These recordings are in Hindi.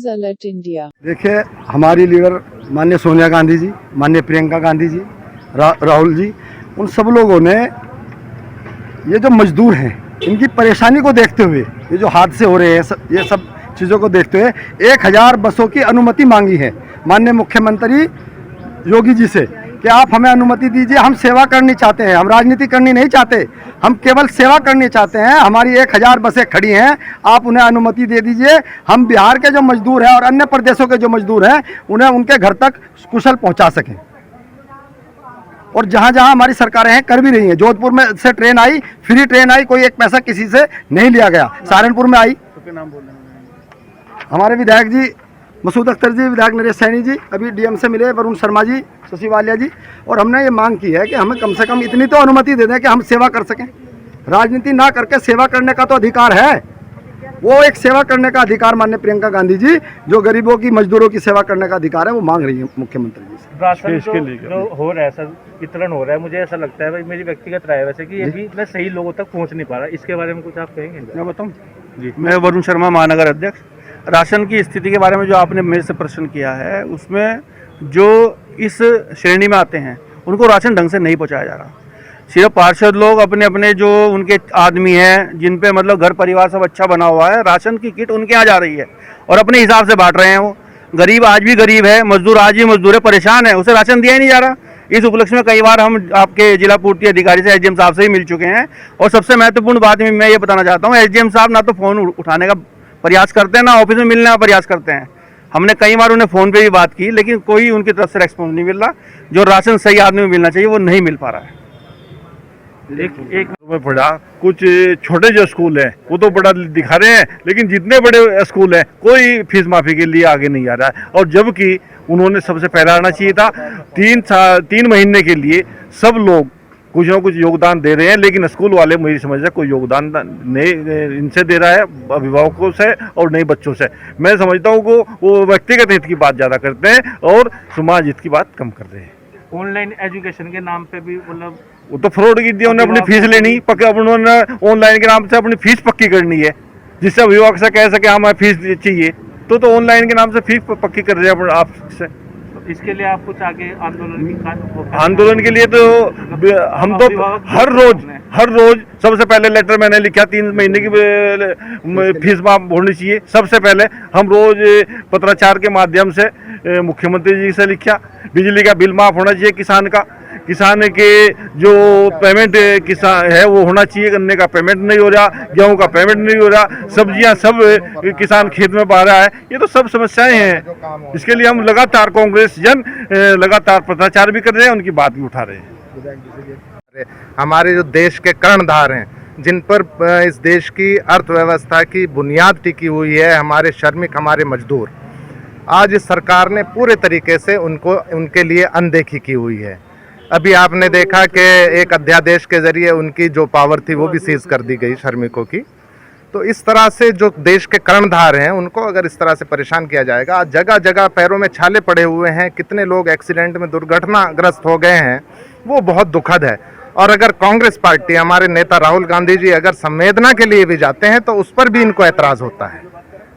News alert India. देखिए, हमारी लीडर माननीय सोनिया गांधी जी, माननीय प्रियंका गांधी जी, राहुल जी, उन सब लोगों ने ये जो मजदूर हैं इनकी परेशानी को देखते हुए, ये जो हादसे हो रहे हैं, ये सब चीज़ों को देखते हुए 1000 बसों की अनुमति मांगी है माननीय मुख्यमंत्री योगी जी से कि आप हमें अनुमति दीजिए। हम सेवा करनी चाहते हैं, हम राजनीति करनी नहीं चाहते, हम केवल सेवा करनी चाहते हैं। हमारी 1000 बसें खड़ी हैं, आप उन्हें अनुमति दे दीजिए। हम बिहार के जो मजदूर हैं और अन्य प्रदेशों के जो मजदूर हैं उन्हें उनके घर तक कुशल पहुंचा सकें। और जहां जहां हमारी सरकारें हैं कर भी रही हैं। जोधपुर में से ट्रेन आई, फ्री ट्रेन आई, कोई एक पैसा किसी से नहीं लिया गया। सहारनपुर में आई, तो नाम बोल रहे हैं हमारे विधायक जी मसूद अख्तर जी, विधायक नरेश सैनी जी अभी डीएम से मिले, वरुण शर्मा जी, शशि वालिया जी, और हमने ये मांग की है कि हमें कम से कम इतनी तो अनुमति दे दें कि हम सेवा कर सकें। राजनीति ना करके सेवा करने का तो अधिकार है, वो एक सेवा करने का अधिकार माननीय प्रियंका गांधी जी जो गरीबों की, मजदूरों की सेवा करने का अधिकार है, वो मांग रही है मुख्यमंत्री जी से। राशन जो हो रहा है सर, वितरण हो रहा है, मुझे ऐसा लगता है भाई, मेरी व्यक्तिगत राय वैसे कि ये भी मैं सही लोगों तक पहुंच नहीं पा रहा। इसके बारे में कुछ आप कहेंगे? मैं बताऊं जी, मैं वरुण शर्मा, महानगर अध्यक्ष। राशन की स्थिति के बारे में जो आपने मेरे से प्रश्न किया है, उसमें जो इस श्रेणी में आते हैं उनको राशन ढंग से नहीं पहुंचाया जा रहा। सिर्फ पार्षद लोग अपने अपने जो उनके आदमी हैं जिन पे मतलब घर परिवार सब अच्छा बना हुआ है, राशन की किट उनके यहाँ जा रही है और अपने हिसाब से बांट रहे हैं। वो गरीब आज भी गरीब है, मजदूर आज भी मजदूर है, परेशान है, उसे राशन दिया ही नहीं जा रहा। इस उपलक्ष्य में कई बार हम आपके जिला पूर्ति अधिकारी से, एसडीएम साहब से ही मिल चुके हैं। और सबसे महत्वपूर्ण बात मैं ये बताना चाहता हूँ, एसडीएम साहब ना तो फ़ोन उठाने का प्रयास करते हैं, ना ऑफिस में मिलने का प्रयास करते हैं। हमने कई बार उन्हें फ़ोन पे भी बात की, लेकिन कोई उनकी तरफ से रेस्पॉन्स नहीं मिल रहा। जो राशन सही आदमी को मिलना चाहिए वो नहीं मिल पा रहा है। एक में पढ़ा, कुछ छोटे जो स्कूल हैं वो तो बड़ा दिखा रहे हैं, लेकिन जितने बड़े स्कूल हैं कोई फीस माफी के लिए आगे नहीं आ रहा है। और जबकि उन्होंने सबसे पहला आना चाहिए था। 3 महीने के लिए सब लोग कुछ ना कुछ योगदान दे रहे हैं, लेकिन स्कूल वाले मेरी समझ से कोई योगदान नहीं इनसे दे रहा है, अभिभावकों से और नए बच्चों से। मैं समझता हूँ वो व्यक्तिगत हित की बात ज़्यादा करते हैं और समाज हित की बात कम कर रहे हैं। ऑनलाइन एजुकेशन के नाम पे भी मतलब वो तो फ्रॉड की दिया, उन्हें अपनी फीस लेनी पक्का, उन्होंने ऑनलाइन के नाम से अपनी फीस पक्की करनी है, जिससे अभिभावक से कह सके हमें फीस चाहिए, तो ऑनलाइन के नाम से फीस पक्की कर रहे हैं आपसे। इसके लिए आप कुछ आगे आंदोलन के लिए तो हम तो हर रोज सबसे पहले लेटर मैंने लिखा 3 महीने की फीस माफ होनी चाहिए। सबसे पहले हम रोज पत्राचार के माध्यम से मुख्यमंत्री जी से लिखा, बिजली का बिल माफ होना चाहिए, किसान के जो पेमेंट किसान है वो होना चाहिए, गन्ने का पेमेंट नहीं हो रहा, गेहूं का पेमेंट नहीं हो रहा, सब्जियां सब किसान खेत में पा रहा है। ये तो सब समस्याएं हैं। इसके लिए हम लगातार कांग्रेस लगातार पत्राचार भी कर रहे हैं, उनकी बात भी उठा रहे हैं। हमारे जो देश के कर्णधार हैं, जिन पर इस देश की अर्थव्यवस्था की बुनियाद टिकी हुई है, हमारे श्रमिक, हमारे मजदूर, आज इस सरकार ने पूरे तरीके से उनके लिए अनदेखी की हुई है। अभी आपने देखा कि एक अध्यादेश के जरिए उनकी जो पावर थी वो भी सीज कर दी गई श्रमिकों की। तो इस तरह से जो देश के कर्णधार हैं उनको अगर इस तरह से परेशान किया जाएगा, जगह जगह पैरों में छाले पड़े हुए हैं, कितने लोग एक्सीडेंट में दुर्घटनाग्रस्त हो गए हैं, वो बहुत दुखद है। और अगर कांग्रेस पार्टी, हमारे नेता राहुल गांधी जी अगर संवेदना के लिए भी जाते हैं तो उस पर भी इनको ऐतराज़ होता है।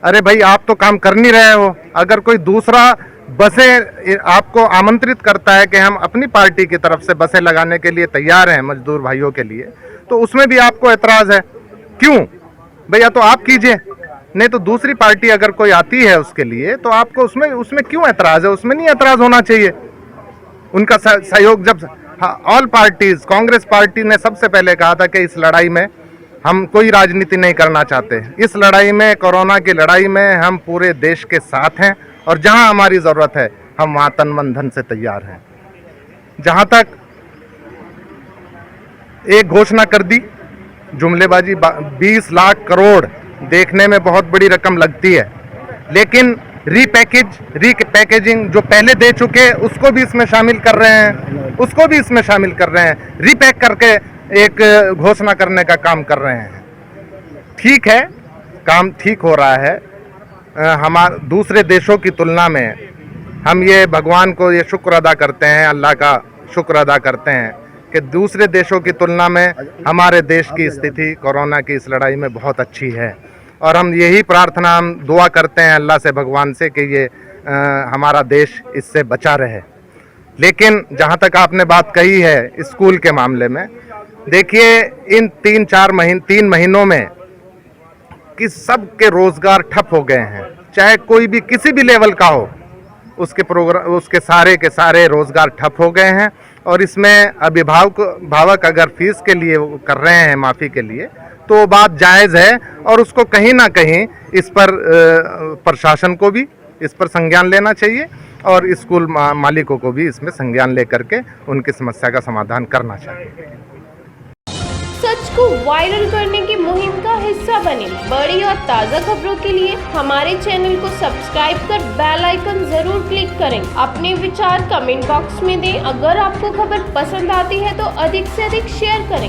अरे भाई, आप तो काम कर नहीं रहे हो। अगर कोई दूसरा बसें आपको आमंत्रित करता है कि हम अपनी पार्टी की तरफ से बसें लगाने के लिए तैयार हैं मजदूर भाइयों के लिए, तो उसमें भी आपको ऐतराज़ है। क्यों भैया? तो आप कीजिए, नहीं तो दूसरी पार्टी अगर कोई आती है उसके लिए तो आपको उसमें क्यों ऐतराज़ है? उसमें नहीं ऐतराज़ होना चाहिए। उनका सहयोग जब ऑल पार्टीज, कांग्रेस पार्टी ने सबसे पहले कहा था कि इस लड़ाई में हम कोई राजनीति नहीं करना चाहते, इस लड़ाई में, कोरोना की लड़ाई में हम पूरे देश के साथ हैं और जहां हमारी ज़रूरत है हम वहां तन मन धन से तैयार हैं। जहां तक एक घोषणा कर दी जुमलेबाजी, 20 लाख करोड़ देखने में बहुत बड़ी रकम लगती है, लेकिन रीपैकेजिंग जो पहले दे चुके उसको भी इसमें शामिल कर रहे हैं, रीपैक करके एक घोषणा करने का काम कर रहे हैं। ठीक है, काम ठीक हो रहा है। हमारे दूसरे देशों की तुलना में हम ये भगवान को ये शुक्र अदा करते हैं, अल्लाह का शुक्र अदा करते हैं कि दूसरे देशों की तुलना में हमारे देश की स्थिति कोरोना की इस लड़ाई में बहुत अच्छी है। और हम यही प्रार्थना, हम दुआ करते हैं अल्लाह से, भगवान से कि ये हमारा देश इससे बचा रहे। लेकिन जहाँ तक आपने बात कही है स्कूल के मामले में, देखिए इन 3 महीनों में कि सबके रोजगार ठप हो गए हैं, चाहे कोई भी किसी भी लेवल का हो, उसके सारे के सारे रोजगार ठप हो गए हैं। और इसमें अभिभावक अगर फीस के लिए कर रहे हैं, माफ़ी के लिए, तो वो बात जायज़ है और उसको कहीं ना कहीं इस पर प्रशासन को भी इस पर संज्ञान लेना चाहिए और स्कूल मालिकों को भी इसमें संज्ञान लेकर के उनकी समस्या का समाधान करना चाहिए। सच को वायरल करने की मुहिम का हिस्सा बने। बड़ी और ताज़ा खबरों के लिए हमारे चैनल को सब्सक्राइब कर बेल आइकन जरूर क्लिक करें। अपने विचार कमेंट बॉक्स में दें। अगर आपको खबर पसंद आती है तो अधिक से अधिक शेयर करें।